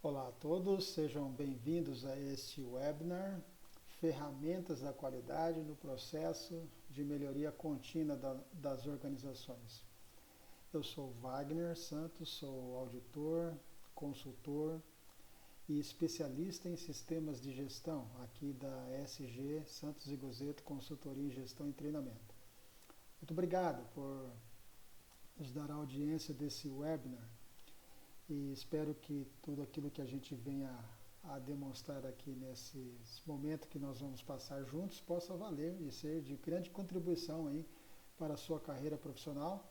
Olá a todos, sejam bem-vindos a este webinar Ferramentas da Qualidade no Processo de Melhoria Contínua das Organizações. Eu sou Wagner Santos, sou auditor, consultor e especialista em sistemas de gestão aqui da SG Santos e Gozeto Consultoria em Gestão e Treinamento. Muito obrigado por nos dar a audiência desse webinar. E espero que tudo aquilo que a gente venha a demonstrar aqui nesse momento que nós vamos passar juntos possa valer e ser de grande contribuição aí para a sua carreira profissional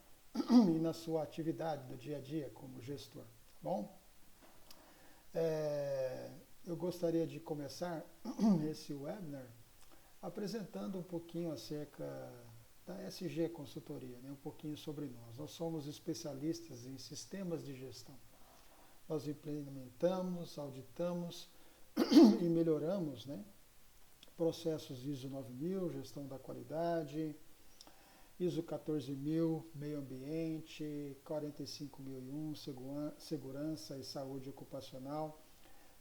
e na sua atividade do dia a dia como gestor. Tá bom? Eu gostaria de começar esse webinar apresentando um pouquinho acerca da SG Consultoria, né? Um pouquinho sobre nós. Nós somos especialistas em sistemas de gestão. Nós implementamos, auditamos e melhoramos, né, processos ISO 9000, gestão da qualidade, ISO 14000, meio ambiente, 45001, segurança e saúde ocupacional.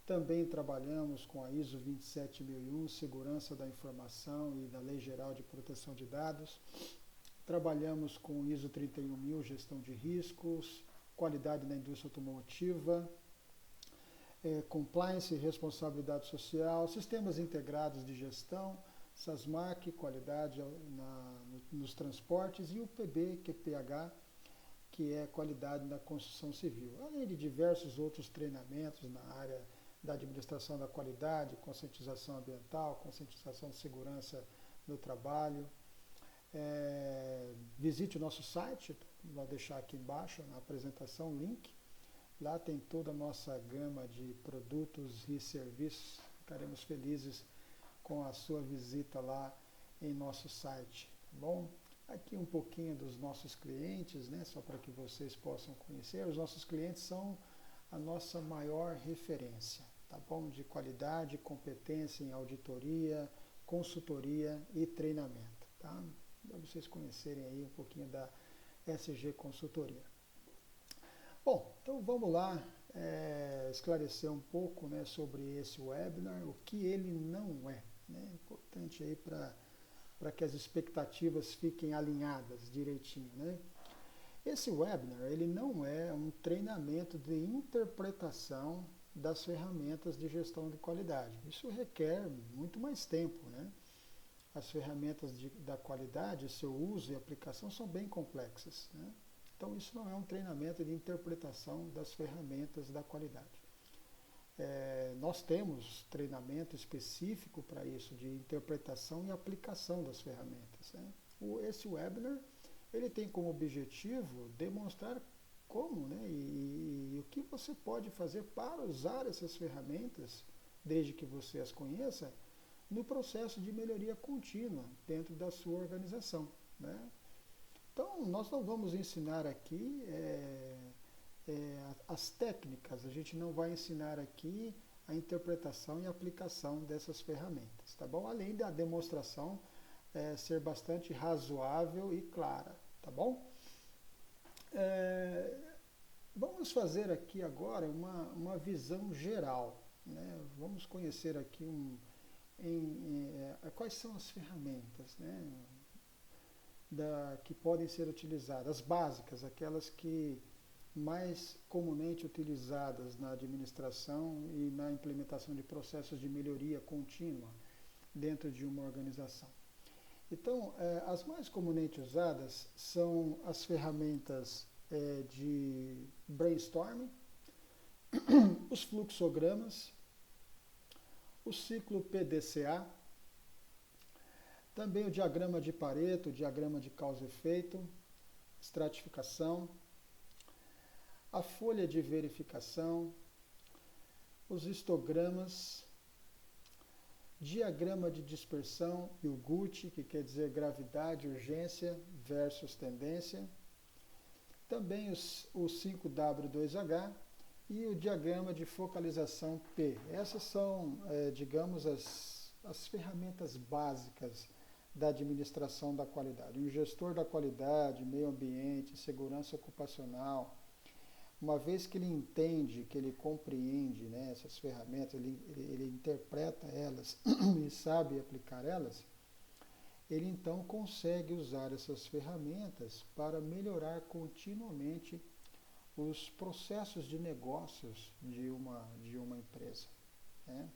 Também trabalhamos com a ISO 27001, segurança da informação e da Lei Geral de Proteção de Dados. Trabalhamos com o ISO 31000, gestão de riscos, qualidade na indústria automotiva, compliance e responsabilidade social, sistemas integrados de gestão, SASMAC, qualidade nos transportes, e o PB, QPH, que é qualidade na construção civil, além de diversos outros treinamentos na área da administração da qualidade, conscientização ambiental, conscientização de segurança no trabalho. Visite o nosso site, vou deixar aqui embaixo na apresentação o link. Lá tem toda a nossa gama de produtos e serviços. Ficaremos felizes com a sua visita lá em nosso site. Tá bom? Aqui um pouquinho dos nossos clientes, né? Só para que vocês possam conhecer. Os nossos clientes são a nossa maior referência, tá bom? De qualidade, competência em auditoria, consultoria e treinamento, tá? Para vocês conhecerem aí um pouquinho da SG Consultoria. Bom, então vamos lá esclarecer um pouco, né, sobre esse webinar, o que ele não é, né? Importante aí para que as expectativas fiquem alinhadas direitinho, né? Esse webinar, ele não é um treinamento de interpretação das ferramentas de gestão de qualidade. Isso requer muito mais tempo, né? As ferramentas da qualidade, seu uso e aplicação são bem complexas, né? Então, isso não é um treinamento de interpretação das ferramentas da qualidade. Nós temos treinamento específico para isso, de interpretação e aplicação das ferramentas, né? Esse webinar, ele tem como objetivo demonstrar como, né, e o que você pode fazer para usar essas ferramentas, desde que você as conheça, no processo de melhoria contínua dentro da sua organização, né? Então, nós não vamos ensinar aqui as técnicas, a gente não vai ensinar aqui a interpretação e aplicação dessas ferramentas, tá bom? Além da demonstração ser bastante razoável e clara, tá bom? Vamos fazer aqui agora uma visão geral, né? Vamos conhecer aqui quais são as ferramentas, né, que podem ser utilizadas, as básicas, aquelas que mais comumente utilizadas na administração e na implementação de processos de melhoria contínua dentro de uma organização. Então, as mais comumente usadas são as ferramentas de brainstorming, os fluxogramas, o ciclo PDCA, também o diagrama de Pareto, o diagrama de causa e efeito, estratificação, a folha de verificação, os histogramas, diagrama de dispersão e o GUT, que quer dizer gravidade, urgência versus tendência, também o 5W2H e o diagrama de focalização P. Essas são, digamos, as ferramentas básicas da administração da qualidade. Um gestor da qualidade, meio ambiente, segurança ocupacional, uma vez que ele entende, que ele compreende, né, essas ferramentas, ele interpreta elas e sabe aplicar elas, ele então consegue usar essas ferramentas para melhorar continuamente os processos de negócios de uma empresa, né?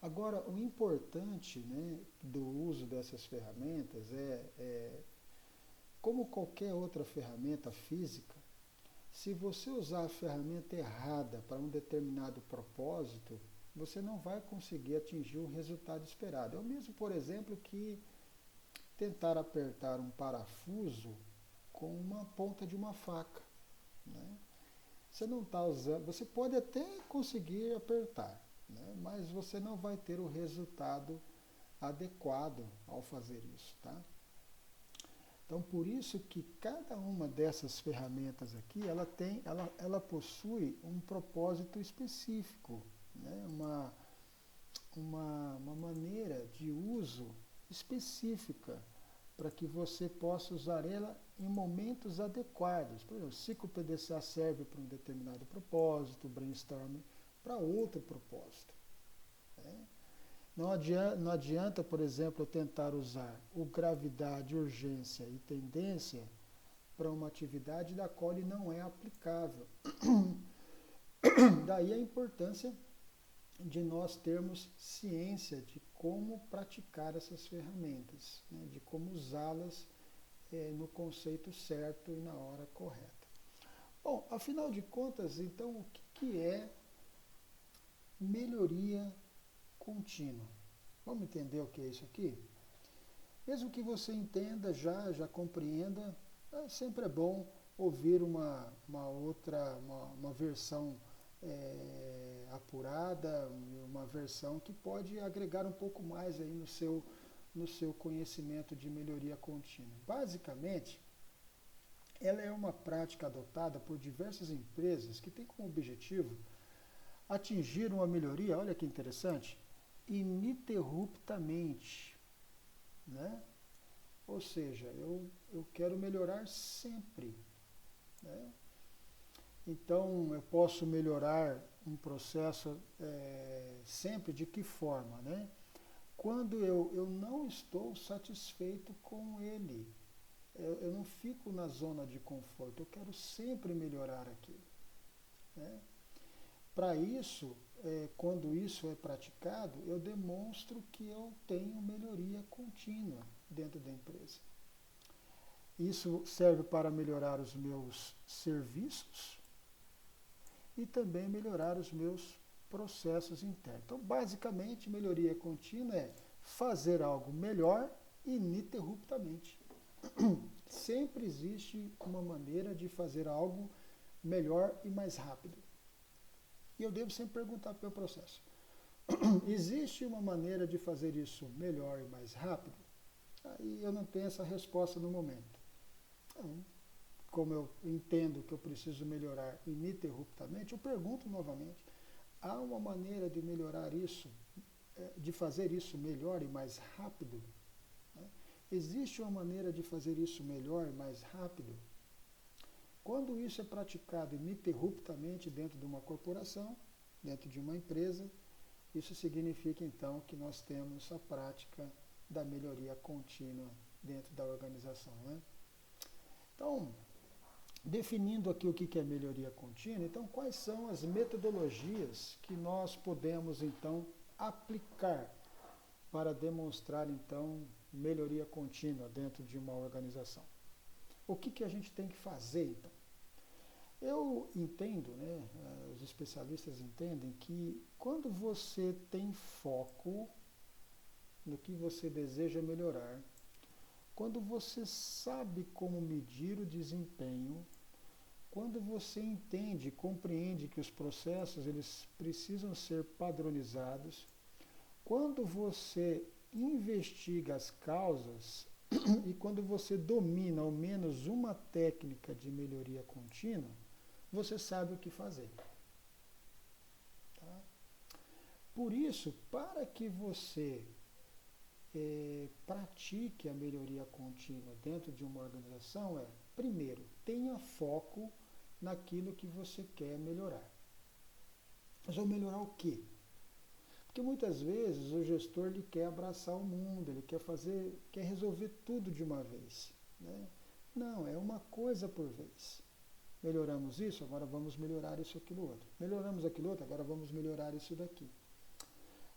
Agora, o importante, né, do uso dessas ferramentas como qualquer outra ferramenta física, se você usar a ferramenta errada para um determinado propósito, você não vai conseguir atingir o resultado esperado. É o mesmo, por exemplo, que tentar apertar um parafuso com uma ponta de uma faca, né? Você não está usando, você pode até conseguir apertar, né? Mas você não vai ter o resultado adequado ao fazer isso, tá? Então, por isso que cada uma dessas ferramentas aqui, ela possui um propósito específico, né? Uma maneira de uso específica para que você possa usar ela em momentos adequados. Por exemplo, o ciclo PDCA serve para um determinado propósito, o brainstorming para outro propósito, né? Não adianta, por exemplo, eu tentar usar o gravidade, urgência e tendência para uma atividade da qual ele não é aplicável. Daí a importância de nós termos ciência de como praticar essas ferramentas, né, de como usá-las no conceito certo e na hora correta. Bom, afinal de contas, então, o que é melhoria contínua? Vamos entender o que é isso aqui? Mesmo que você entenda já compreenda, sempre é bom ouvir uma versão apurada, uma versão que pode agregar um pouco mais aí no seu conhecimento de melhoria contínua. Basicamente, ela é uma prática adotada por diversas empresas que tem como objetivo atingir uma melhoria, olha que interessante, ininterruptamente, né? Ou seja, eu quero melhorar sempre, né? Então, eu posso melhorar um processo sempre de que forma, né? Quando eu não estou satisfeito com ele, eu não fico na zona de conforto, eu quero sempre melhorar aquilo, né? Para isso, quando isso é praticado, eu demonstro que eu tenho melhoria contínua dentro da empresa. Isso serve para melhorar os meus serviços e também melhorar os meus processos internos. Então, basicamente, melhoria contínua é fazer algo melhor ininterruptamente. Sempre existe uma maneira de fazer algo melhor e mais rápido. E eu devo sempre perguntar para o meu processo: existe uma maneira de fazer isso melhor e mais rápido? Aí eu não tenho essa resposta no momento. Então, como eu entendo que eu preciso melhorar ininterruptamente, eu pergunto novamente: há uma maneira de melhorar isso, de fazer isso melhor e mais rápido? Existe uma maneira de fazer isso melhor e mais rápido? Quando isso é praticado ininterruptamente dentro de uma corporação, dentro de uma empresa, isso significa então que nós temos a prática da melhoria contínua dentro da organização, né? Então, definindo aqui o que é melhoria contínua, então quais são as metodologias que nós podemos então aplicar para demonstrar então melhoria contínua dentro de uma organização? O que a gente tem que fazer então? Eu entendo, né, os especialistas entendem que quando você tem foco no que você deseja melhorar, quando você sabe como medir o desempenho, quando você entende e compreende que os processos eles precisam ser padronizados, quando você investiga as causas e quando você domina ao menos uma técnica de melhoria contínua, você sabe o que fazer. Tá? Por isso, para que você pratique a melhoria contínua dentro de uma organização, primeiro, tenha foco naquilo que você quer melhorar. Mas vou melhorar o quê? Porque muitas vezes o gestor ele quer abraçar o mundo, ele quer resolver tudo de uma vez, né? Não, é uma coisa por vez. Melhoramos isso, agora vamos melhorar isso, aquilo outro. Melhoramos aquilo outro, agora vamos melhorar isso daqui.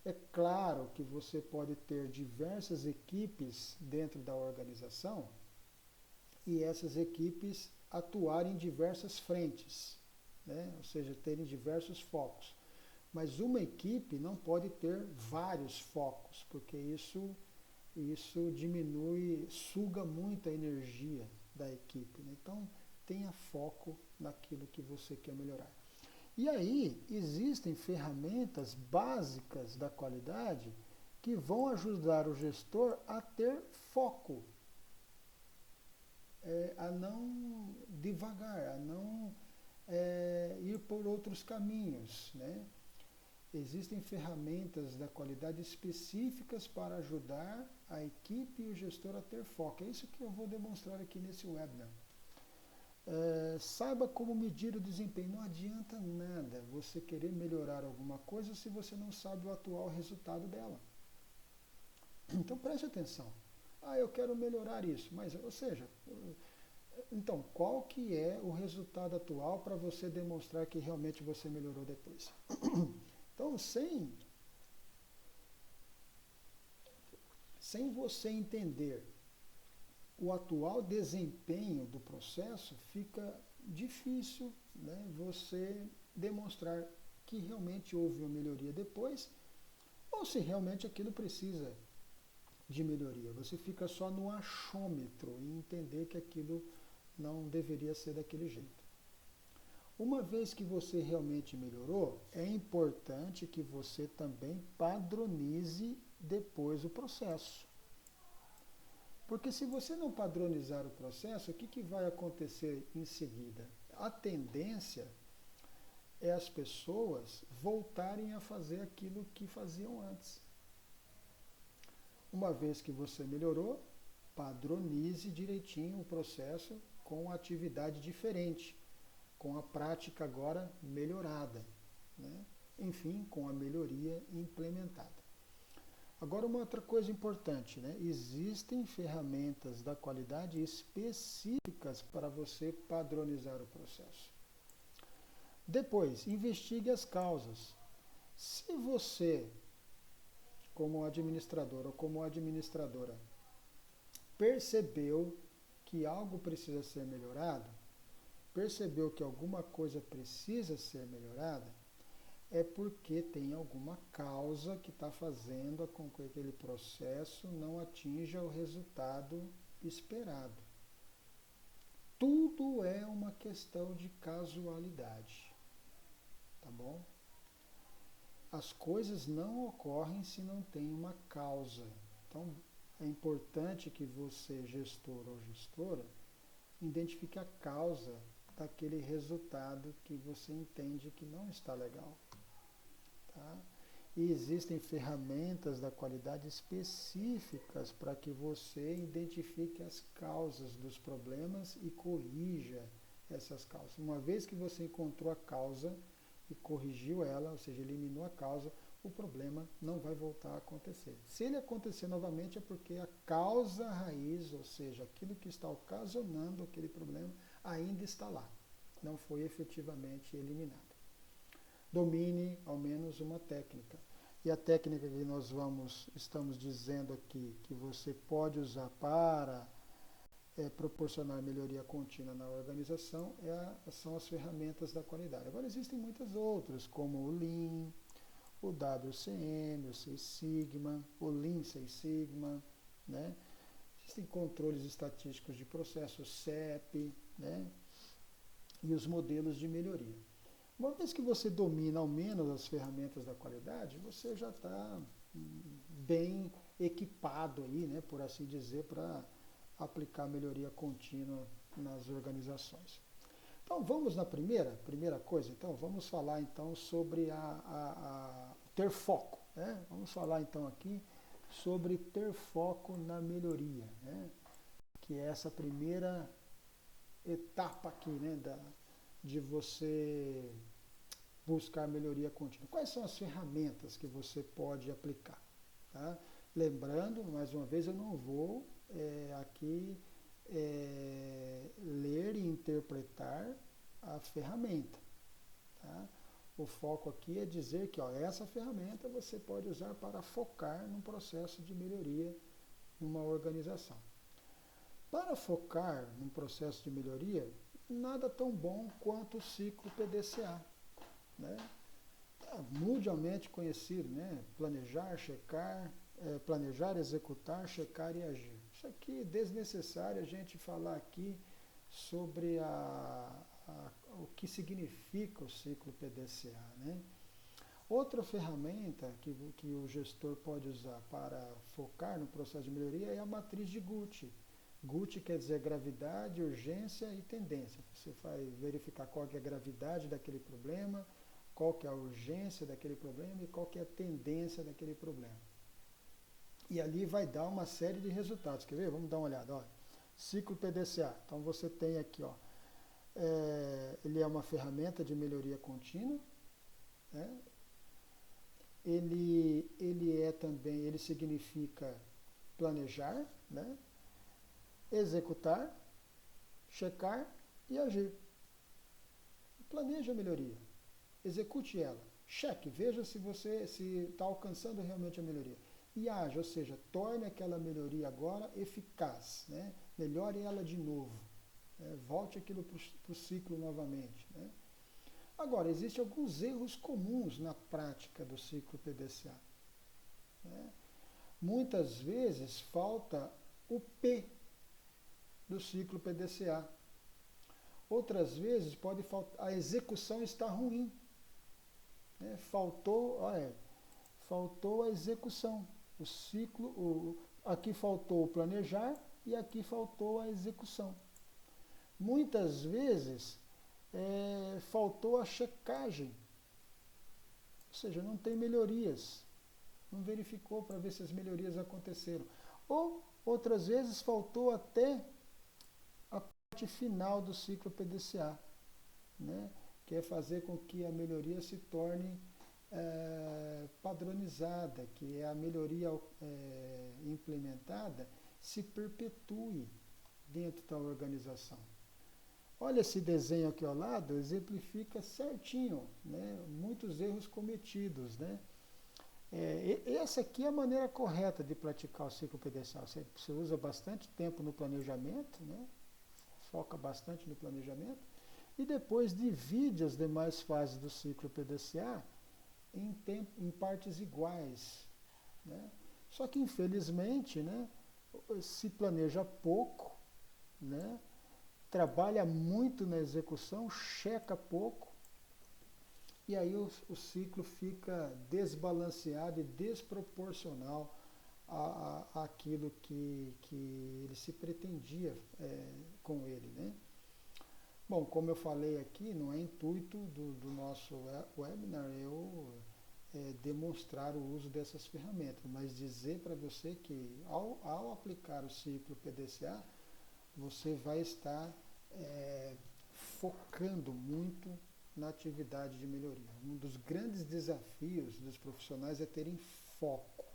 É claro que você pode ter diversas equipes dentro da organização e essas equipes atuarem em diversas frentes, né? Ou seja, terem diversos focos. Mas uma equipe não pode ter vários focos, porque isso diminui, suga muita energia da equipe, né? Então, tenha foco naquilo que você quer melhorar. E aí, existem ferramentas básicas da qualidade que vão ajudar o gestor a ter foco, a não divagar, a não ir por outros caminhos, né? Existem ferramentas da qualidade específicas para ajudar a equipe e o gestor a ter foco. É isso que eu vou demonstrar aqui nesse webinar. Saiba como medir o desempenho. Não adianta nada você querer melhorar alguma coisa se você não sabe o atual resultado dela. Então preste atenção. Eu quero melhorar isso, mas, ou seja, então qual que é o resultado atual para você demonstrar que realmente você melhorou depois? Então, sem você entender o atual desempenho do processo, fica difícil, né, você demonstrar que realmente houve uma melhoria depois, ou se realmente aquilo precisa de melhoria. Você fica só no achômetro e entender que aquilo não deveria ser daquele jeito. Uma vez que você realmente melhorou, é importante que você também padronize depois o processo. Porque se você não padronizar o processo, o que vai acontecer em seguida? A tendência é as pessoas voltarem a fazer aquilo que faziam antes. Uma vez que você melhorou, padronize direitinho o processo com atividade diferente, com a prática agora melhorada, né? Enfim, com a melhoria implementada. Agora, uma outra coisa importante, né? Existem ferramentas da qualidade específicas para você padronizar o processo. Depois, investigue as causas. Se você, como administrador ou como administradora, percebeu que algo precisa ser melhorado, percebeu que alguma coisa precisa ser melhorada, é porque tem alguma causa que está fazendo com que aquele processo não atinja o resultado esperado. Tudo é uma questão de casualidade, tá bom? As coisas não ocorrem se não tem uma causa. Então, é importante que você, gestor ou gestora, identifique a causa daquele resultado que você entende que não está legal. Tá? E existem ferramentas da qualidade específicas para que você identifique as causas dos problemas e corrija essas causas. Uma vez que você encontrou a causa e corrigiu ela, ou seja, eliminou a causa, o problema não vai voltar a acontecer. Se ele acontecer novamente é porque a causa raiz, ou seja, aquilo que está ocasionando aquele problema, ainda está lá. Não foi efetivamente eliminado. Domine ao menos uma técnica. E a técnica que nós estamos dizendo aqui, que você pode usar para proporcionar melhoria contínua na organização, são as ferramentas da qualidade. Agora existem muitas outras, como o Lean, o WCM, o Six Sigma, o Lean Six Sigma, né? Existem controles estatísticos de processo, CEP, né? E os modelos de melhoria. Uma vez que você domina ao menos as ferramentas da qualidade, você já está bem equipado aí, né, por assim dizer, para aplicar melhoria contínua nas organizações. Então vamos na primeira coisa, então vamos falar então sobre ter foco, né? Vamos falar então aqui sobre ter foco na melhoria, né? Que é essa primeira etapa aqui, né, de você buscar melhoria contínua. Quais são as ferramentas que você pode aplicar? Tá? Lembrando, mais uma vez, eu não vou aqui ler e interpretar a ferramenta. Tá? O foco aqui é dizer que essa ferramenta você pode usar para focar num processo de melhoria numa organização. Para focar num processo de melhoria, nada tão bom quanto o ciclo PDCA. Né? Mundialmente conhecido, né? Planejar, checar, planejar, executar, checar e agir. Isso aqui é desnecessário a gente falar aqui sobre o que significa o ciclo PDCA. Né? Outra ferramenta que o gestor pode usar para focar no processo de melhoria é a matriz de Gucci. Gucci quer dizer gravidade, urgência e tendência. Você vai verificar qual que é a gravidade daquele problema, qual que é a urgência daquele problema e qual que é a tendência daquele problema. E ali vai dar uma série de resultados. Quer ver? Vamos dar uma olhada. Olha. Ciclo PDCA. Então você tem aqui, ele é uma ferramenta de melhoria contínua. Né? Ele significa planejar, né? Executar, checar e agir. Planeje a melhoria. Execute ela. Cheque, veja se você está alcançando realmente a melhoria. E age, ou seja, torne aquela melhoria agora eficaz. Né? Melhore ela de novo. Né? Volte aquilo para o ciclo novamente. Né? Agora, existem alguns erros comuns na prática do ciclo PDCA. Né? Muitas vezes falta o P do ciclo PDCA. Outras vezes pode faltar, a execução está ruim. Né? Faltou a execução. O ciclo, aqui faltou o planejar e aqui faltou a execução. Muitas vezes faltou a checagem. Ou seja, não tem melhorias. Não verificou para ver se as melhorias aconteceram. Ou, outras vezes, faltou até a parte final do ciclo PDCA, né? Que é fazer com que a melhoria se torne padronizada, que a melhoria implementada se perpetue dentro da organização. Olha esse desenho aqui ao lado, exemplifica certinho, né, muitos erros cometidos. Né? Essa aqui é a maneira correta de praticar o ciclo PDCA. Você usa bastante tempo no planejamento, né? Foca bastante no planejamento, e depois divide as demais fases do ciclo PDCA em partes iguais. Né? Só que, infelizmente, né, se planeja pouco, né, trabalha muito na execução, checa pouco, e aí o ciclo fica desbalanceado e desproporcional àquilo que ele se pretendia com ele. Né? Bom, como eu falei aqui, não é intuito do nosso webinar eu demonstrar o uso dessas ferramentas, mas dizer para você que ao aplicar o ciclo PDCA, você vai estar focando muito na atividade de melhoria. Um dos grandes desafios dos profissionais é terem foco,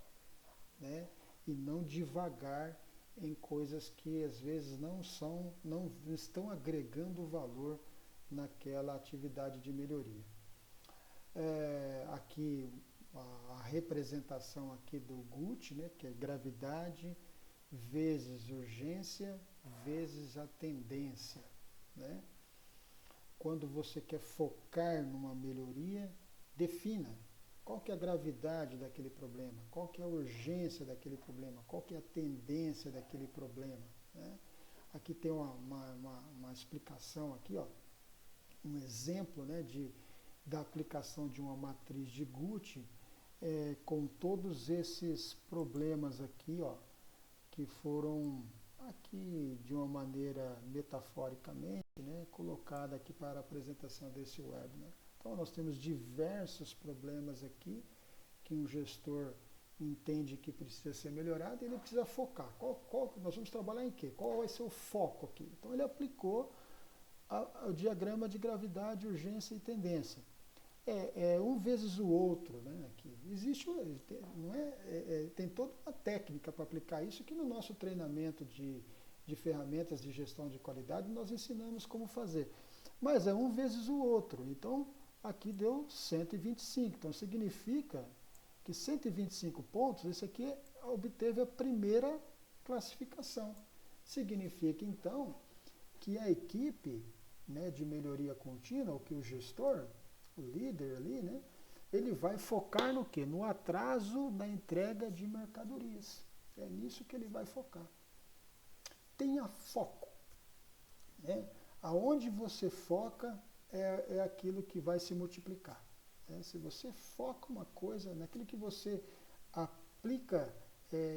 né? E não divagar em coisas que às vezes não estão agregando valor naquela atividade de melhoria. Aqui a representação aqui do Gucci, né, que é gravidade vezes urgência vezes a tendência. Né? Quando você quer focar numa melhoria, defina qual que é a gravidade daquele problema, qual que é a urgência daquele problema, qual que é a tendência daquele problema. Né? Aqui tem uma explicação, aqui, um exemplo, né, da aplicação de uma matriz de Gucci com todos esses problemas aqui, que foram aqui de uma maneira metaforicamente, né, colocada aqui para a apresentação desse webinar. Então, nós temos diversos problemas aqui que um gestor entende que precisa ser melhorado e ele precisa focar. Nós vamos trabalhar em quê? Qual vai ser o foco aqui? Então, ele aplicou o diagrama de gravidade, urgência e tendência. É um vezes o outro, né? Aqui. Existe, não tem toda uma técnica para aplicar isso que no nosso treinamento de ferramentas de gestão de qualidade nós ensinamos como fazer. Mas é um vezes o outro. Então, aqui deu 125. Então, significa que 125 pontos, esse aqui obteve a primeira classificação. Significa, então, que a equipe, né, de melhoria contínua, ou que o gestor, o líder ali, né, ele vai focar no quê? No atraso na entrega de mercadorias. É nisso que ele vai focar. Tenha foco. Né? Aonde você foca é aquilo que vai se multiplicar. Né? Se você foca uma coisa, naquilo que você aplica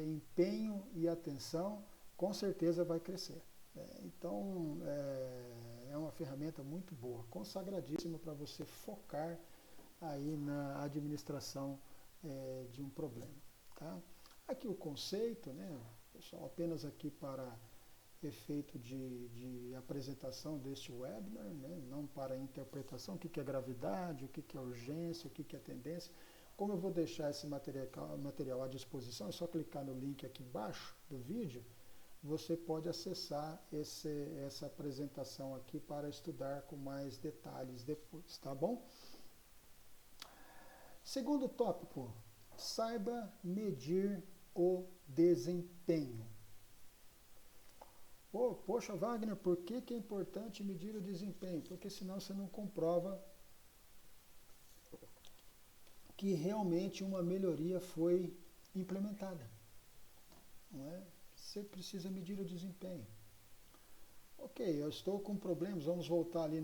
empenho e atenção, com certeza vai crescer. Então, é uma ferramenta muito boa, consagradíssima para você focar aí na administração de um problema. Tá? Aqui o conceito, né, pessoal, apenas aqui para efeito de apresentação deste webinar, né, não para interpretação, o que é gravidade, o que é urgência, o que é tendência. Como eu vou deixar esse material à disposição, é só clicar no link aqui embaixo do vídeo, você pode acessar essa apresentação aqui para estudar com mais detalhes depois, tá bom? Segundo tópico, saiba medir o desempenho. Poxa, Wagner, por que é importante medir o desempenho? Porque senão você não comprova que realmente uma melhoria foi implementada. Não é? Você precisa medir o desempenho. Ok, eu estou com problemas, vamos voltar ali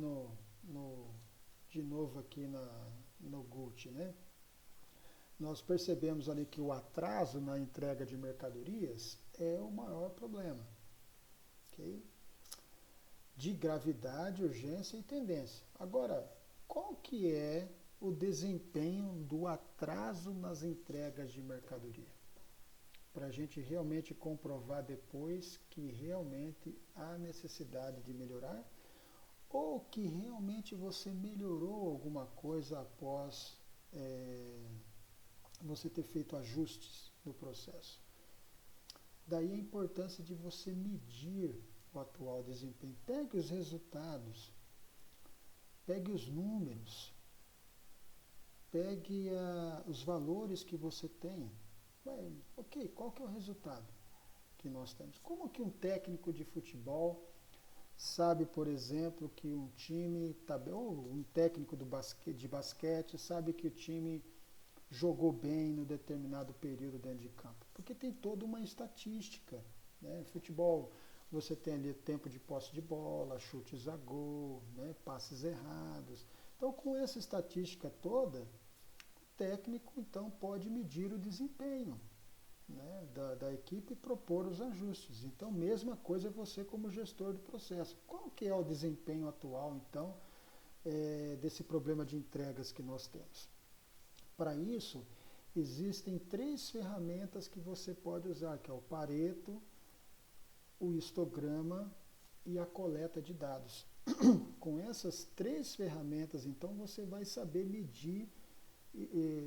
de novo aqui no GUT, né? Nós percebemos ali que o atraso na entrega de mercadorias é o maior problema. Okay? De gravidade, urgência e tendência. Agora, qual que é o desempenho do atraso nas entregas de mercadoria? Para a gente realmente comprovar depois que realmente há necessidade de melhorar ou que realmente você melhorou alguma coisa após você ter feito ajustes no processo. Daí a importância de você medir o atual desempenho. Pegue os resultados, pegue os números, pegue os valores que você tem. Ok, qual que é o resultado que nós temos? Como que um técnico de futebol sabe, por exemplo, que um time, ou um técnico de basquete sabe que o time jogou bem no determinado período dentro de campo? Porque tem toda uma estatística. Né? Futebol, você tem ali tempo de posse de bola, chutes a gol, né? Passes errados. Então, com essa estatística toda, técnico, então, pode medir o desempenho, né, da equipe e propor os ajustes. Então, mesma coisa você como gestor do processo. Qual que é o desempenho atual, então, desse problema de entregas que nós temos? Para isso, existem 3 ferramentas que você pode usar, que é o Pareto, o histograma e a coleta de dados. Com essas 3 ferramentas, então, você vai saber medir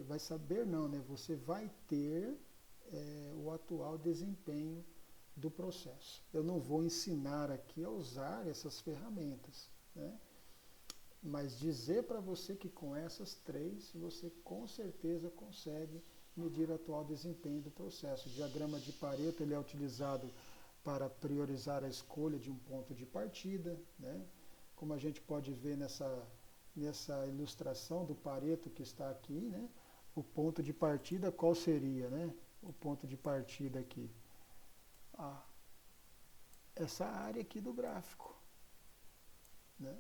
vai saber não, né? Você vai ter o atual desempenho do processo. Eu não vou ensinar aqui a usar essas ferramentas, né? Mas dizer para você que com essas 3, você com certeza consegue medir o atual desempenho do processo. O diagrama de Pareto ele é utilizado para priorizar a escolha de um ponto de partida, né? Como a gente pode ver nessa ilustração do Pareto que está aqui, né? O ponto de partida, qual seria, né? O ponto de partida aqui. Essa área aqui do gráfico, né?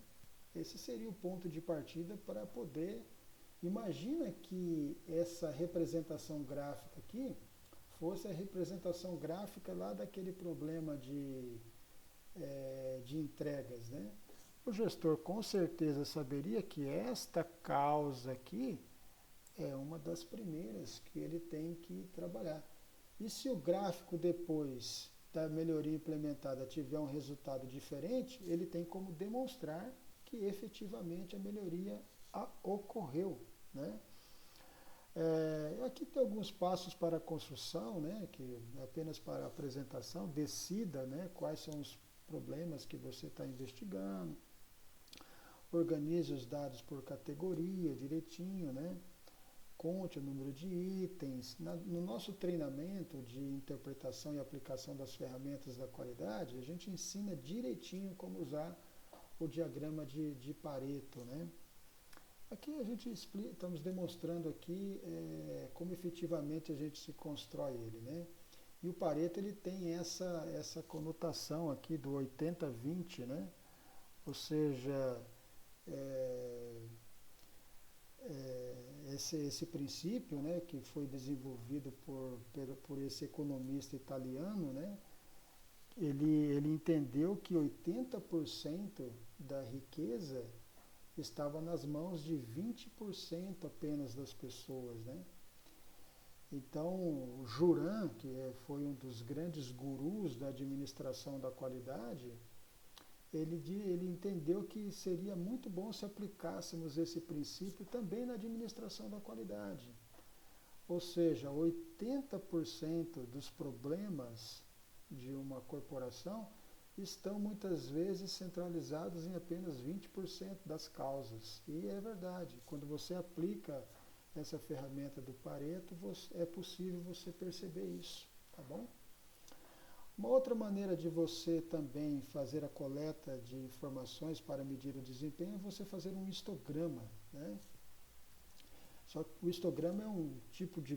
Esse seria o ponto de partida para poder... Imagina que essa representação gráfica aqui fosse a representação gráfica lá daquele problema de entregas, né? O gestor com certeza saberia que esta causa aqui é uma das primeiras que ele tem que trabalhar. E se o gráfico depois da melhoria implementada tiver um resultado diferente, ele tem como demonstrar que efetivamente a melhoria ocorreu, né? Aqui tem alguns passos para a construção, né, que é apenas para a apresentação, decida, né, quais são os problemas que você está investigando, organize os dados por categoria direitinho, né, conte o número de itens. No nosso treinamento de interpretação e aplicação das ferramentas da qualidade, a gente ensina direitinho como usar o diagrama de Pareto, né? Aqui a gente estamos demonstrando aqui como efetivamente a gente se constrói ele, né? E o Pareto ele tem essa conotação aqui do 80-20, né? Ou seja, esse princípio, né, que foi desenvolvido por esse economista italiano, né? Ele entendeu que 80% da riqueza estava nas mãos de 20% apenas das pessoas, né? Então, Juran, que foi um dos grandes gurus da administração da qualidade, ele entendeu que seria muito bom se aplicássemos esse princípio também na administração da qualidade. Ou seja, 80% dos problemas de uma corporação estão muitas vezes centralizados em apenas 20% das causas. E é verdade, quando você aplica essa ferramenta do Pareto, é possível você perceber isso, tá bom? Uma outra maneira de você também fazer a coleta de informações para medir o desempenho é você fazer um histograma, né? Só que o histograma é um tipo de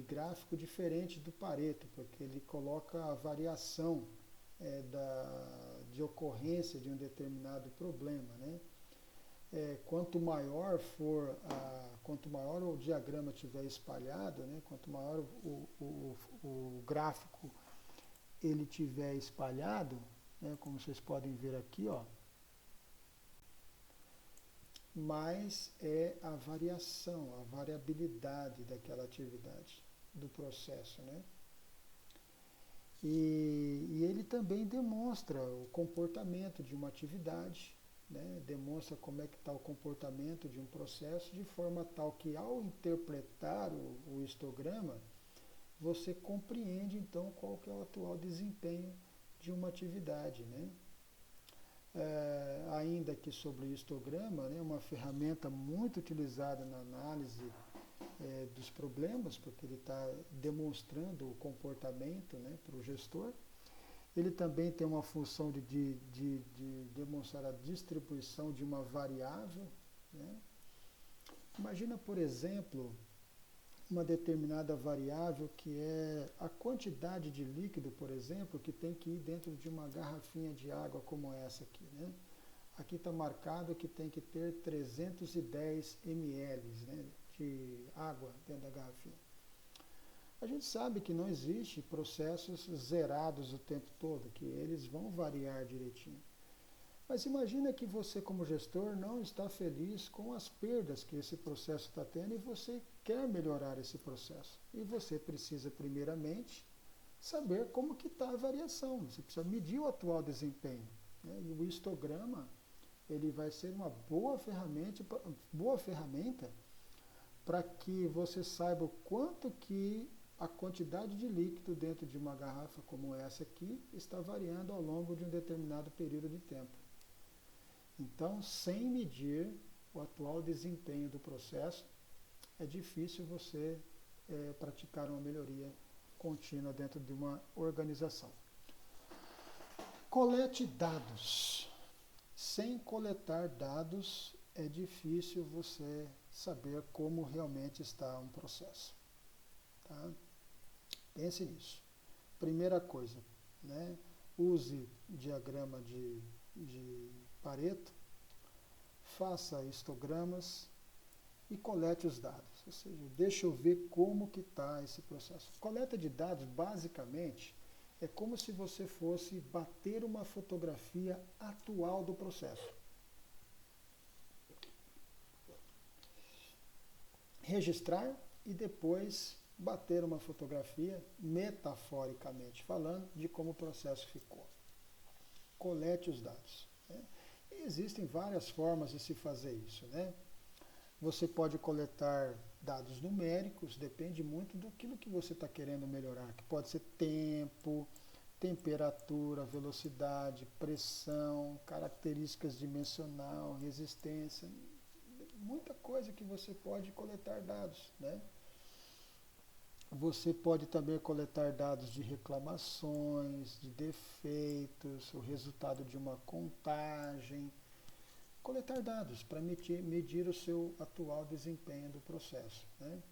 gráfico diferente do Pareto, porque ele coloca a variação de ocorrência de um determinado problema, né? Quanto maior o diagrama estiver espalhado, né? Quanto maior o gráfico ele tiver espalhado, né? Como vocês podem ver aqui, ó, mais é a variação, a variabilidade daquela atividade, do processo, né? E ele também demonstra o comportamento de uma atividade, né? Demonstra como é que está o comportamento de um processo, de forma tal que, ao interpretar o histograma, você compreende, então, qual que é o atual desempenho de uma atividade, né? Ainda que sobre o histograma, né, uma ferramenta muito utilizada na análise dos problemas, porque ele está demonstrando o comportamento, né, para o gestor. Ele também tem uma função de demonstrar a distribuição de uma variável, né? Imagina, por exemplo, uma determinada variável que é a quantidade de líquido, por exemplo, que tem que ir dentro de uma garrafinha de água como essa aqui, né? Aqui está marcado que tem que ter 310 ml, né, de água dentro da garrafinha. A gente sabe que não existe processos zerados o tempo todo, que eles vão variar direitinho. Mas imagina que você, como gestor, não está feliz com as perdas que esse processo está tendo e você quer melhorar esse processo. E você precisa, primeiramente, saber como que está a variação. Você precisa medir o atual desempenho, né? E o histograma, ele vai ser uma boa ferramenta para que você saiba o quanto que a quantidade de líquido dentro de uma garrafa como essa aqui está variando ao longo de um determinado período de tempo. Então, sem medir o atual desempenho do processo, é difícil você praticar uma melhoria contínua dentro de uma organização. Colete dados. Sem coletar dados, é difícil você saber como realmente está um processo. Tá? Pense nisso. Primeira coisa, né? Use diagrama de Pareto, faça histogramas e colete os dados. Ou seja, deixa eu ver como que está esse processo. Coleta de dados, basicamente, é como se você fosse bater uma fotografia atual do processo. Registrar e depois bater uma fotografia, metaforicamente falando, de como o processo ficou. Colete os dados. Né? E existem várias formas de se fazer isso. Né? Você pode coletar dados numéricos, depende muito do que você está querendo melhorar, que pode ser tempo, temperatura, velocidade, pressão, características dimensional, resistência, muita coisa que você pode coletar dados, né? Você pode também coletar dados de reclamações, de defeitos, o resultado de uma contagem, coletar dados para medir o seu atual desempenho do processo, né?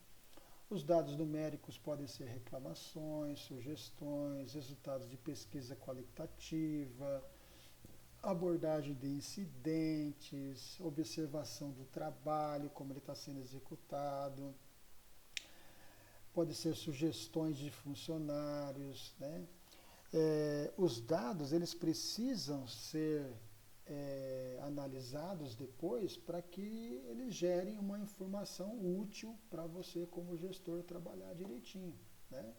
Os dados numéricos podem ser reclamações, sugestões, resultados de pesquisa qualitativa, abordagem de incidentes, observação do trabalho, como ele está sendo executado, pode ser sugestões de funcionários, né? Os dados, eles precisam ser analisados depois para que eles gerem uma informação útil para você como gestor trabalhar direitinho, né?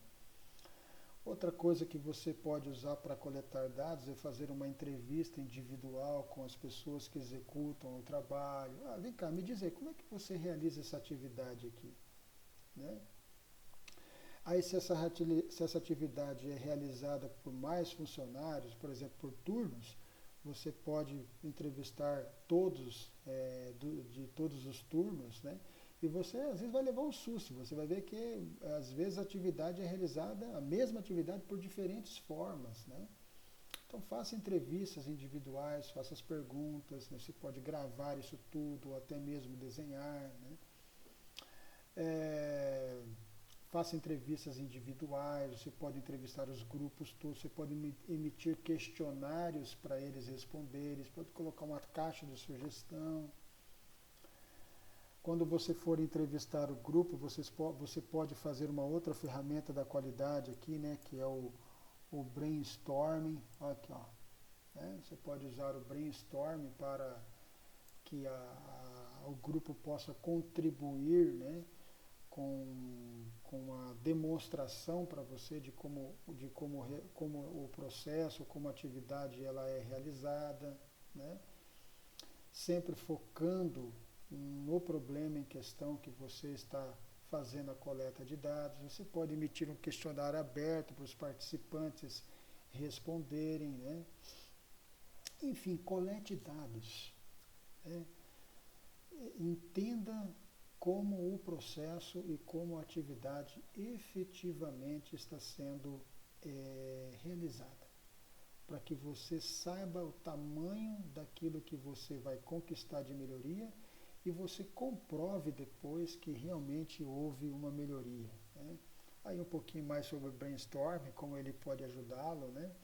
Outra coisa que você pode usar para coletar dados é fazer uma entrevista individual com as pessoas que executam o trabalho. Vem cá, me diz aí, como é que você realiza essa atividade aqui? Né? Aí, se essa atividade é realizada por mais funcionários, por exemplo, por turnos, você pode entrevistar todos, de todos os turnos, né? E você, às vezes, vai levar um susto. Você vai ver que, às vezes, a atividade é realizada, a mesma atividade, por diferentes formas, né? Então, faça entrevistas individuais, faça as perguntas, né? Você pode gravar isso tudo, ou até mesmo desenhar, né? Faça entrevistas individuais, você pode entrevistar os grupos todos, você pode emitir questionários para eles responderem, você pode colocar uma caixa de sugestão. Quando você for entrevistar o grupo, você pode fazer uma outra ferramenta da qualidade aqui, né, que é o brainstorming. Aqui, ó, né? Você pode usar o brainstorming para que o grupo possa contribuir, né, com a demonstração para você de como o processo, como a atividade ela é realizada, né? Sempre focando no problema em questão que você está fazendo a coleta de dados. Você pode emitir um questionário aberto para os participantes responderem, né? Enfim, colete dados, né? Entenda como o processo e como a atividade efetivamente está sendo realizada, para que você saiba o tamanho daquilo que você vai conquistar de melhoria e você comprove depois que realmente houve uma melhoria, né? Aí um pouquinho mais sobre o brainstorming, como ele pode ajudá-lo, né?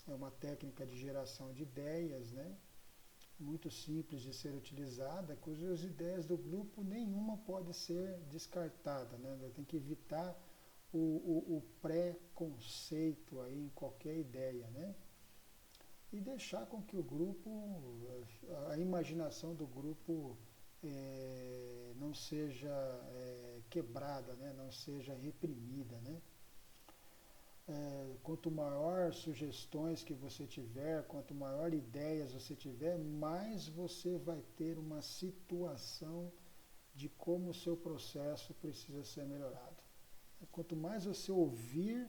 É uma técnica de geração de ideias, né? Muito simples de ser utilizada, cujas ideias do grupo nenhuma pode ser descartada, né? Tem que evitar o pré-conceito aí em qualquer ideia, né? E deixar com que o grupo, a imaginação do grupo não seja quebrada, né? Não seja reprimida, né? Quanto maior sugestões que você tiver, quanto maior ideias você tiver, mais você vai ter uma situação de como o seu processo precisa ser melhorado. Quanto mais você ouvir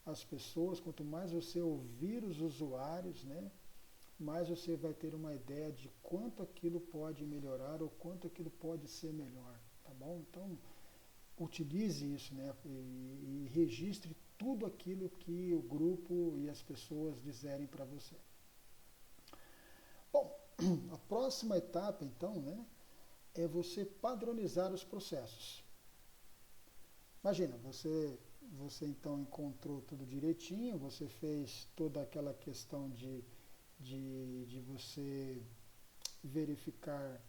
as pessoas, quanto mais você ouvir os usuários, né, mais você vai ter uma ideia de quanto aquilo pode melhorar ou quanto aquilo pode ser melhor, tá bom? Então, utilize isso, né, e registre tudo aquilo que o grupo e as pessoas disserem para você. Bom, a próxima etapa, então, né, é você padronizar os processos. Imagina, você então encontrou tudo direitinho, você fez toda aquela questão de você verificar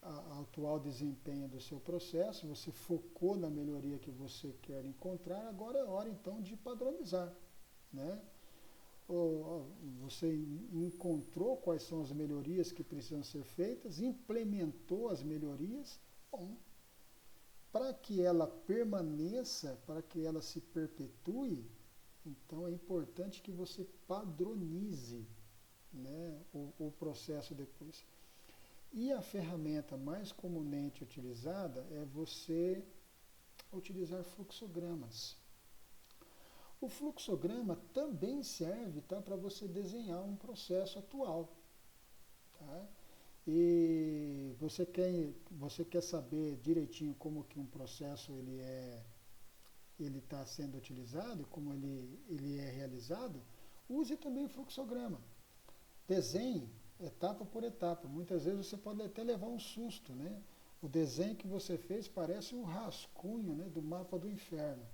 o atual desempenho do seu processo, você focou na melhoria que você quer encontrar, agora é hora então de padronizar, né? Você encontrou quais são as melhorias que precisam ser feitas, implementou as melhorias, bom, para que ela permaneça, para que ela se perpetue, então é importante que você padronize, né, o processo depois. E a ferramenta mais comumente utilizada é você utilizar fluxogramas. O fluxograma também serve, tá, para você desenhar um processo atual. Tá? E você quer saber direitinho como que um processo ele está sendo utilizado, como ele é realizado, use também o fluxograma. Desenhe etapa por etapa. Muitas vezes você pode até levar um susto, né? O desenho que você fez parece um rascunho, né, do mapa do inferno.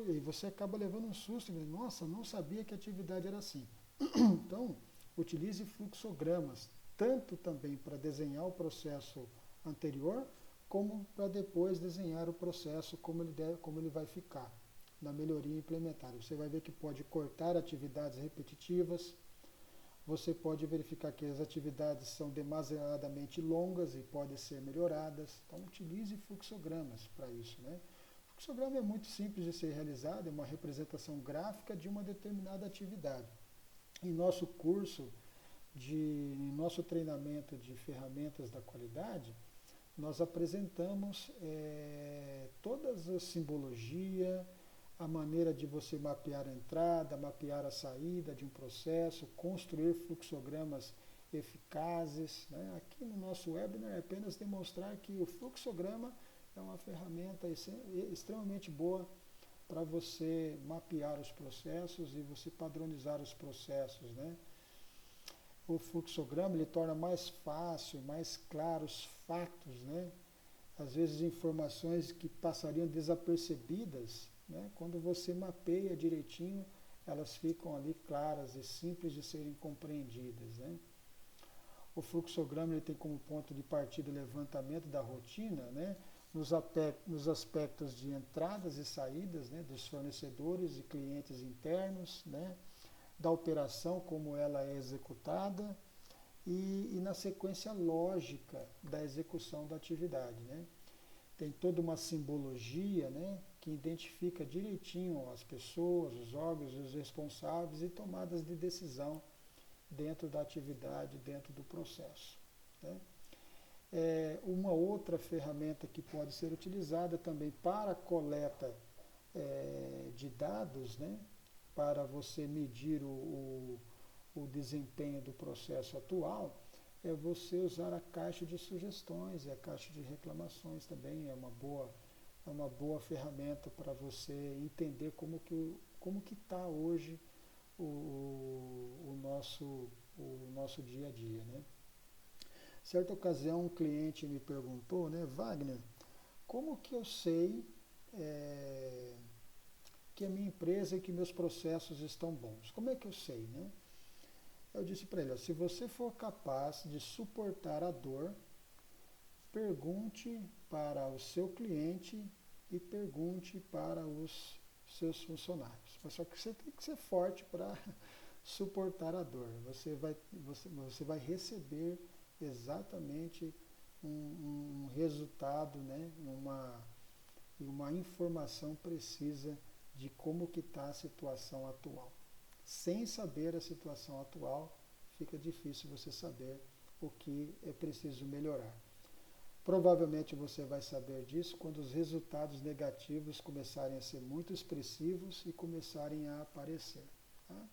E você acaba levando um susto, nossa, não sabia que a atividade era assim. Então, utilize fluxogramas, tanto também para desenhar o processo anterior, como para depois desenhar o processo como ele vai ficar, na melhoria implementada. Você vai ver que pode cortar atividades repetitivas, você pode verificar que as atividades são demasiadamente longas e podem ser melhoradas. Então, utilize fluxogramas para isso, né? O fluxograma é muito simples de ser realizado, é uma representação gráfica de uma determinada atividade. Em nosso curso, em nosso treinamento de ferramentas da qualidade, nós apresentamos toda a simbologia, a maneira de você mapear a entrada, mapear a saída de um processo, construir fluxogramas eficazes, né? Aqui no nosso webinar é apenas demonstrar que o fluxograma é uma ferramenta extremamente boa para você mapear os processos e você padronizar os processos, né? O fluxograma ele torna mais fácil, mais claros os fatos, né? Às vezes informações que passariam desapercebidas, né? Quando você mapeia direitinho, elas ficam ali claras e simples de serem compreendidas, né? O fluxograma ele tem como ponto de partida o levantamento da rotina, né? Nos aspectos de entradas e saídas, né? Dos fornecedores e clientes internos, né? Da operação, como ela é executada, e na sequência lógica da execução da atividade, né? Tem toda uma simbologia, né, que identifica direitinho as pessoas, os órgãos, os responsáveis e tomadas de decisão dentro da atividade, dentro do processo, né? Uma outra ferramenta que pode ser utilizada também para a coleta de dados, né, para você medir o desempenho do processo atual, é você usar a caixa de sugestões e a caixa de reclamações também é uma boa ferramenta para você entender como que está hoje o nosso dia a dia, né? Certa ocasião um cliente me perguntou, né, Wagner, como que eu sei que a minha empresa e que meus processos estão bons? Como é que eu sei, né? Eu disse para ele, se você for capaz de suportar a dor, pergunte para o seu cliente e pergunte para os seus funcionários. Mas só que você tem que ser forte para suportar a dor. Você vai receber exatamente um resultado, né? Uma informação precisa de como que está a situação atual. Sem saber a situação atual, fica difícil você saber o que é preciso melhorar. Provavelmente você vai saber disso quando os resultados negativos começarem a ser muito expressivos e começarem a aparecer. Tá?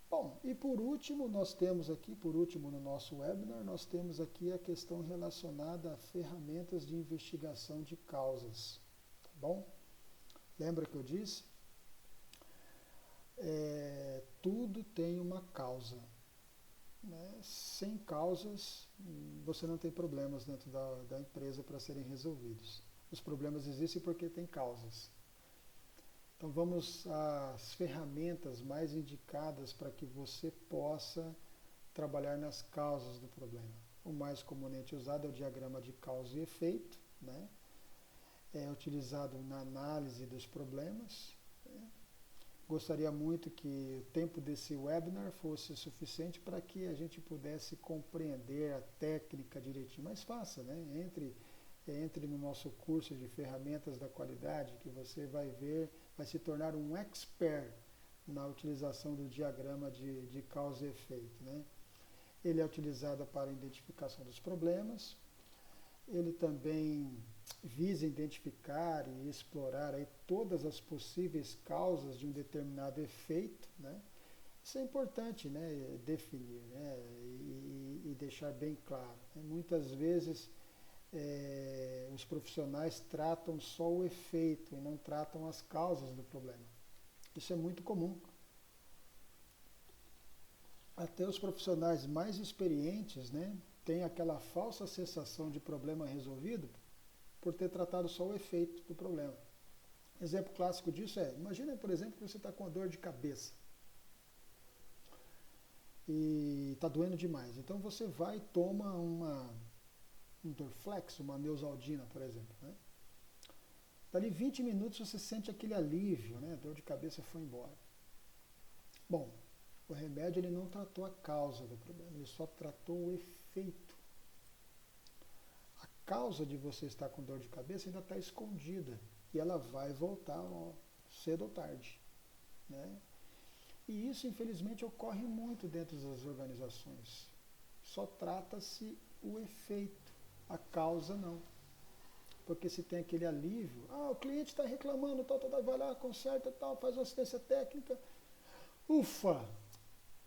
Bom, e por último, no nosso webinar, nós temos aqui a questão relacionada a ferramentas de investigação de causas. Tá bom? Lembra que eu disse? Tudo tem uma causa. Né? Sem causas, você não tem problemas dentro da empresa para serem resolvidos. Os problemas existem porque tem causas. Então vamos às ferramentas mais indicadas para que você possa trabalhar nas causas do problema. O mais comumente usado é o diagrama de causa e efeito, né? É utilizado na análise dos problemas. Né? Gostaria muito que o tempo desse webinar fosse suficiente para que a gente pudesse compreender a técnica direitinho. Mas faça, né? Entre entre no nosso curso de ferramentas da qualidade, que você vai ver, vai se tornar um expert na utilização do diagrama de causa e efeito, né? Ele é utilizado para a identificação dos problemas, ele também visa identificar e explorar aí todas as possíveis causas de um determinado efeito, né? Isso é importante, né, definir, né, e deixar bem claro, né? Muitas vezes os profissionais tratam só o efeito e não tratam as causas do problema. Isso é muito comum. Até os profissionais mais experientes, né, têm aquela falsa sensação de problema resolvido por ter tratado só o efeito do problema. Exemplo clássico disso imagina, por exemplo, que você está com dor de cabeça e está doendo demais. Então você vai e toma um Dorflex, uma Neosaldina, por exemplo, né? Dali 20 minutos você sente aquele alívio, né? A dor de cabeça foi embora. Bom, o remédio ele não tratou a causa do problema, ele só tratou o efeito. A causa de você estar com dor de cabeça ainda está escondida e ela vai voltar cedo ou tarde, né? E isso, infelizmente, ocorre muito dentro das organizações. Só trata-se o efeito, a causa não. Porque se tem aquele alívio, o cliente está reclamando, vai lá, conserta, faz uma assistência técnica, ufa,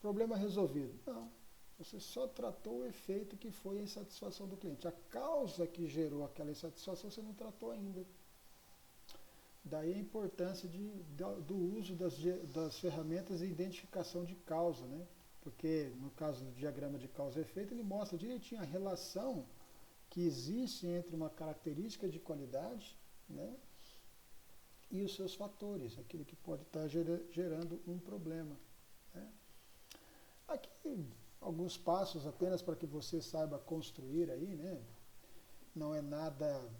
problema resolvido. Não, você só tratou o efeito que foi a insatisfação do cliente. A causa que gerou aquela insatisfação você não tratou ainda. Daí a importância do uso das ferramentas de identificação de causa, né? Porque no caso do diagrama de causa e efeito, ele mostra direitinho a relação que existe entre uma característica de qualidade, né, e os seus fatores, aquilo que pode estar gerando um problema, né? Aqui alguns passos apenas para que você saiba construir aí, né? Não é nada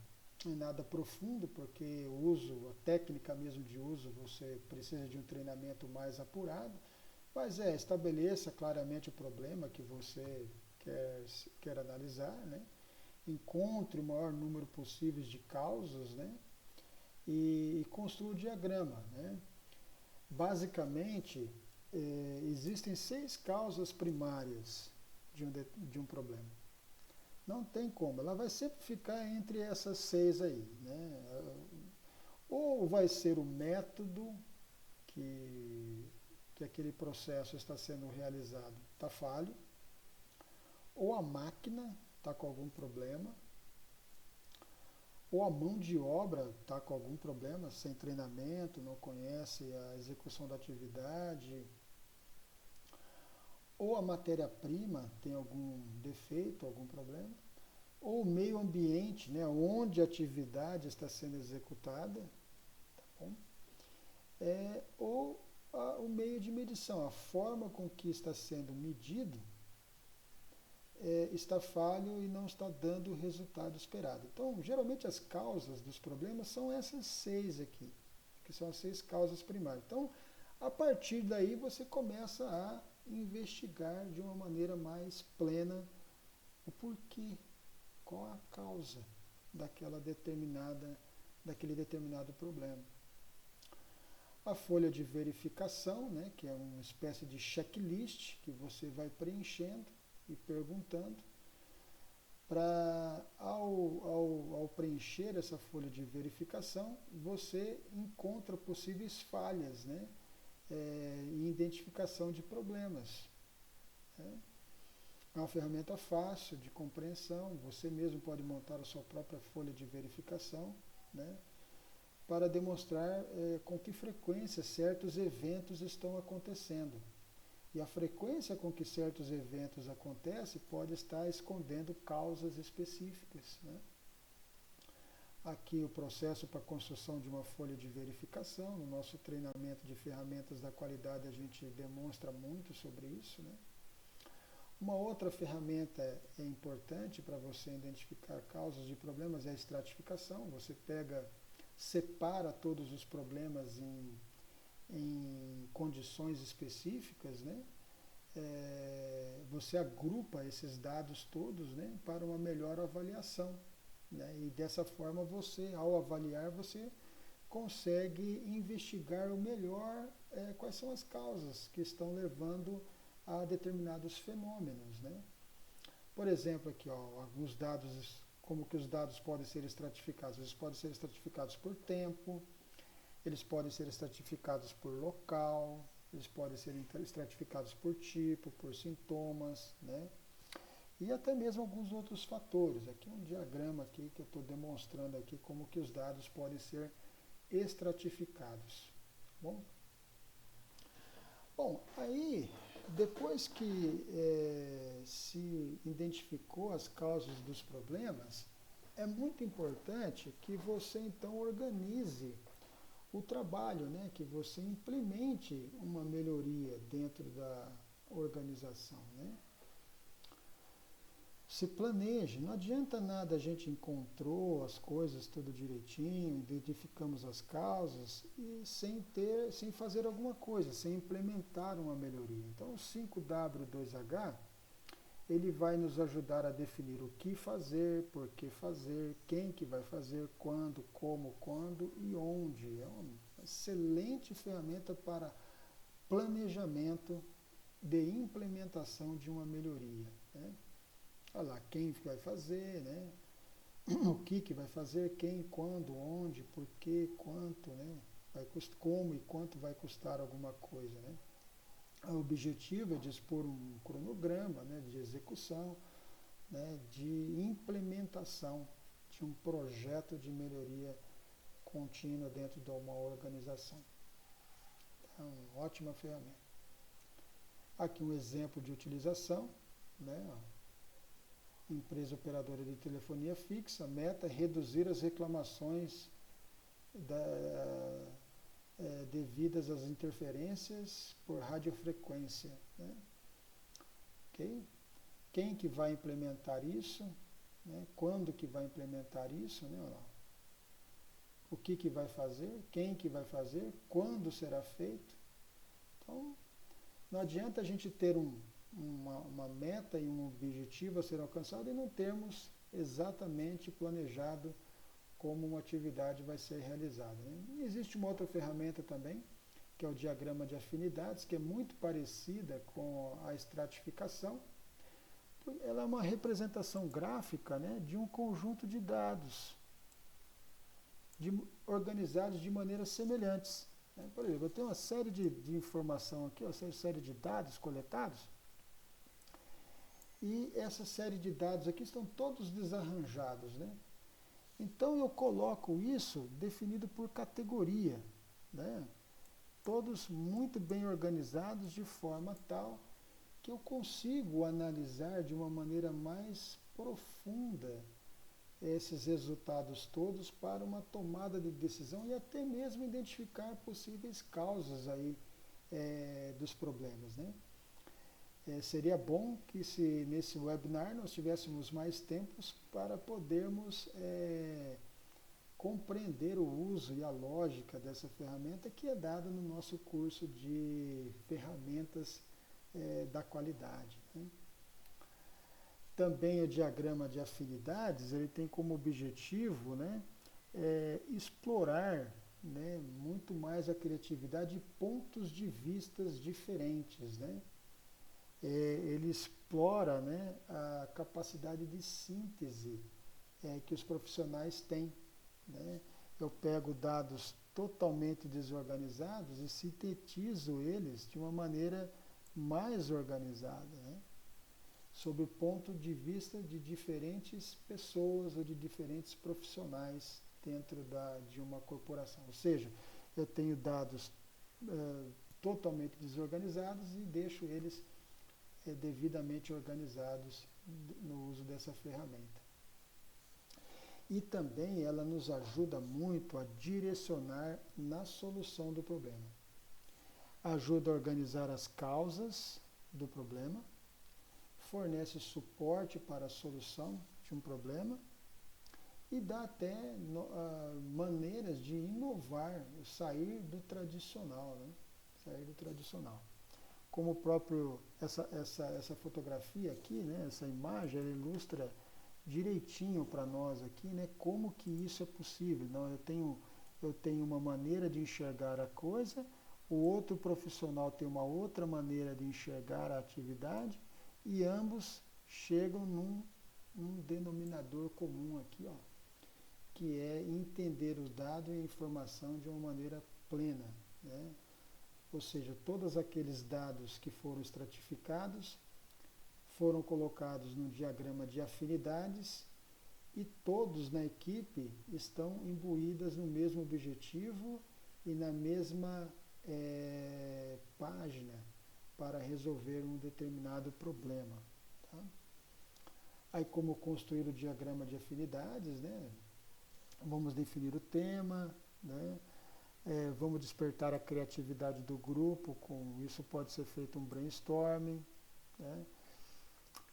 profundo, porque o uso, a técnica mesmo de uso, você precisa de um treinamento mais apurado, mas estabeleça claramente o problema que você quer analisar, né? Encontre o maior número possível de causas, né? E construa o diagrama, né? Basicamente, existem 6 causas primárias de um problema. Não tem como, ela vai sempre ficar entre essas 6 aí, né? Ou vai ser o método que aquele processo está sendo realizado está falho, ou a máquina está com algum problema, ou a mão de obra está com algum problema, sem treinamento, não conhece a execução da atividade, ou a matéria-prima tem algum defeito, algum problema, ou o meio ambiente, né, onde a atividade está sendo executada, tá bom? Ou o meio de medição, a forma com que está sendo medido está falho e não está dando o resultado esperado. Então, geralmente as causas dos problemas são essas 6 aqui, que são as 6 causas primárias. Então, a partir daí você começa a investigar de uma maneira mais plena o porquê, qual a causa daquele determinado problema. A folha de verificação, né, que é uma espécie de checklist que você vai preenchendo e perguntando, para ao preencher essa folha de verificação, você encontra possíveis falhas, né, e identificação de problemas, né? É uma ferramenta fácil de compreensão, você mesmo pode montar a sua própria folha de verificação, né, para demonstrar com que frequência certos eventos estão acontecendo. E a frequência com que certos eventos acontecem pode estar escondendo causas específicas, né? Aqui o processo para a construção de uma folha de verificação, no nosso treinamento de ferramentas da qualidade a gente demonstra muito sobre isso, né? Uma outra ferramenta importante para você identificar causas de problemas é a estratificação. Você separa todos os problemas em condições específicas, né? Você agrupa esses dados todos, né, para uma melhor avaliação né? E dessa forma você, ao avaliar, você consegue investigar o melhor quais são as causas que estão levando a determinados fenômenos, né? Por exemplo, aqui, ó, alguns dados, como que os dados podem ser estratificados? Eles podem ser estratificados por tempo, eles podem ser estratificados por local, eles podem ser estratificados por tipo, por sintomas, né? E até mesmo alguns outros fatores. Aqui um diagrama aqui que eu estou demonstrando aqui como que os dados podem ser estratificados. Bom, aí depois que se identificou as causas dos problemas, é muito importante que você então organize o trabalho, né? Que você implemente uma melhoria dentro da organização, né? Se planeje, não adianta nada a gente encontrou as coisas tudo direitinho, identificamos as causas e sem fazer alguma coisa, sem implementar uma melhoria. Então o 5W2H, ele vai nos ajudar a definir o que fazer, por que fazer, quem que vai fazer, quando, como, quando e onde. É uma excelente ferramenta para planejamento de implementação de uma melhoria, né? Olha lá, quem vai fazer, né? O que vai fazer, quem, quando, onde, por quê, quanto, né? Como e quanto vai custar alguma coisa, né? O objetivo é dispor um cronograma, né, de execução, né, de implementação de um projeto de melhoria contínua dentro de uma organização. É uma ótima ferramenta. Aqui um exemplo de utilização, né? Empresa operadora de telefonia fixa, meta é reduzir as reclamações devidas às interferências por radiofrequência, né? Okay? Quem que vai implementar isso, né? Quando que vai implementar isso, né? O que vai fazer, quem que vai fazer, quando será feito. Então, não adianta a gente ter uma meta e um objetivo a ser alcançado e não termos exatamente planejado como uma atividade vai ser realizada, né? Existe uma outra ferramenta também, que é o diagrama de afinidades, que é muito parecida com a estratificação. Ela é uma representação gráfica, né, de um conjunto de dados organizados de maneiras semelhantes, né? Por exemplo, eu tenho uma série de informação aqui, uma série de dados coletados, e essa série de dados aqui estão todos desarranjados, né? Então eu coloco isso definido por categoria, né? Todos muito bem organizados de forma tal que eu consigo analisar de uma maneira mais profunda esses resultados todos para uma tomada de decisão e até mesmo identificar possíveis causas aí dos problemas, né? Seria bom que se nesse webinar nós tivéssemos mais tempos para podermos compreender o uso e a lógica dessa ferramenta que é dada no nosso curso de ferramentas da qualidade, né? Também o diagrama de afinidades, ele tem como objetivo, né, explorar, né, muito mais a criatividade e pontos de vistas diferentes, né? Ele explora, né, a capacidade de síntese que os profissionais têm, né? Eu pego dados totalmente desorganizados e sintetizo eles de uma maneira mais organizada, né? Sob o ponto de vista de diferentes pessoas ou de diferentes profissionais dentro de uma corporação. Ou seja, eu tenho dados totalmente desorganizados e deixo eles devidamente organizados no uso dessa ferramenta. E também ela nos ajuda muito a direcionar na solução do problema. Ajuda a organizar as causas do problema, fornece suporte para a solução de um problema e dá até maneiras de inovar, sair do tradicional, né? Sair do tradicional. Como o próprio essa fotografia aqui, né? Essa imagem, ela ilustra direitinho para nós aqui, né, como que isso é possível. Não, eu tenho uma maneira de enxergar a coisa, o outro profissional tem uma outra maneira de enxergar a atividade e ambos chegam num denominador comum aqui, ó, que é entender o dado e a informação de uma maneira plena, né? Ou seja, todos aqueles dados que foram estratificados foram colocados no diagrama de afinidades e todos na equipe estão imbuídas no mesmo objetivo e na mesma página para resolver um determinado problema. Tá? Aí, como construir o diagrama de afinidades, né? Vamos definir o tema, né? Vamos despertar a criatividade do grupo, com isso pode ser feito um brainstorming, né?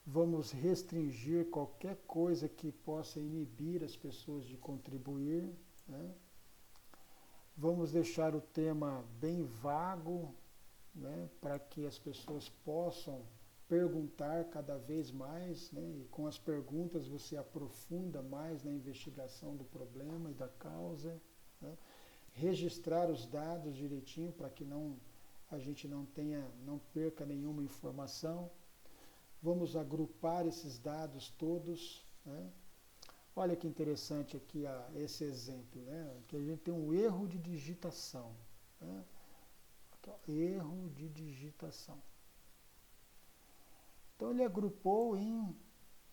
Vamos restringir qualquer coisa que possa inibir as pessoas de contribuir, né? Vamos deixar o tema bem vago, né, para que as pessoas possam perguntar cada vez mais, né, e com as perguntas você aprofunda mais na investigação do problema e da causa, né? Registrar os dados direitinho para que a gente não perca nenhuma informação. Vamos agrupar esses dados todos, né? Olha que interessante aqui esse exemplo, né? Que a gente tem um erro de digitação, né? Aqui, ó, erro de digitação. Então ele agrupou em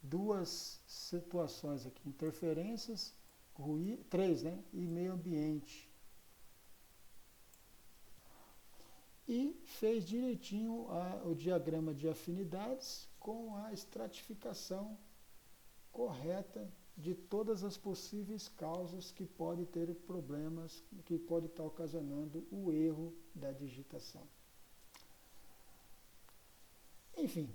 duas situações aqui, interferências, três, né? E meio ambiente. E fez direitinho o diagrama de afinidades com a estratificação correta de todas as possíveis causas que podem ter problemas, que pode estar ocasionando o erro da digitação. Enfim,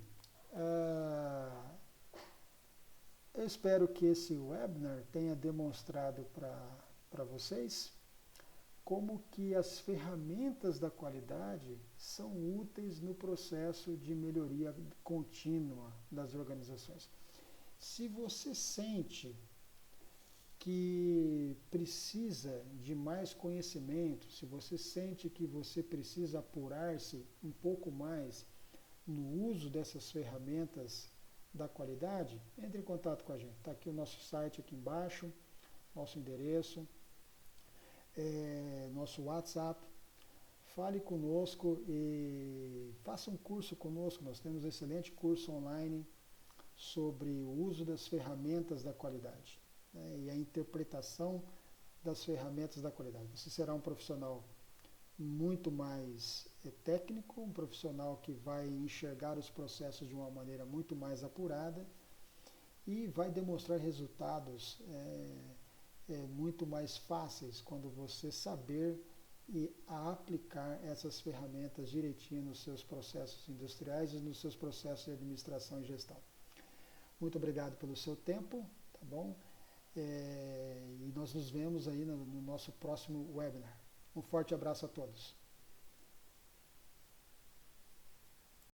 eu espero que esse webinar tenha demonstrado para vocês como que as ferramentas da qualidade são úteis no processo de melhoria contínua das organizações. Se você sente que precisa de mais conhecimento, se você sente que você precisa apurar-se um pouco mais no uso dessas ferramentas da qualidade, entre em contato com a gente. Está aqui o nosso site aqui embaixo, nosso endereço, nosso WhatsApp. Fale conosco e faça um curso conosco. Nós temos um excelente curso online sobre o uso das ferramentas da qualidade, né, e a interpretação das ferramentas da qualidade. Você será um profissional muito mais técnico, um profissional que vai enxergar os processos de uma maneira muito mais apurada e vai demonstrar resultados muito mais fáceis quando você saber e aplicar essas ferramentas direitinho nos seus processos industriais e nos seus processos de administração e gestão. Muito obrigado pelo seu tempo, tá bom? E nós nos vemos aí no nosso próximo webinar. Um forte abraço a todos.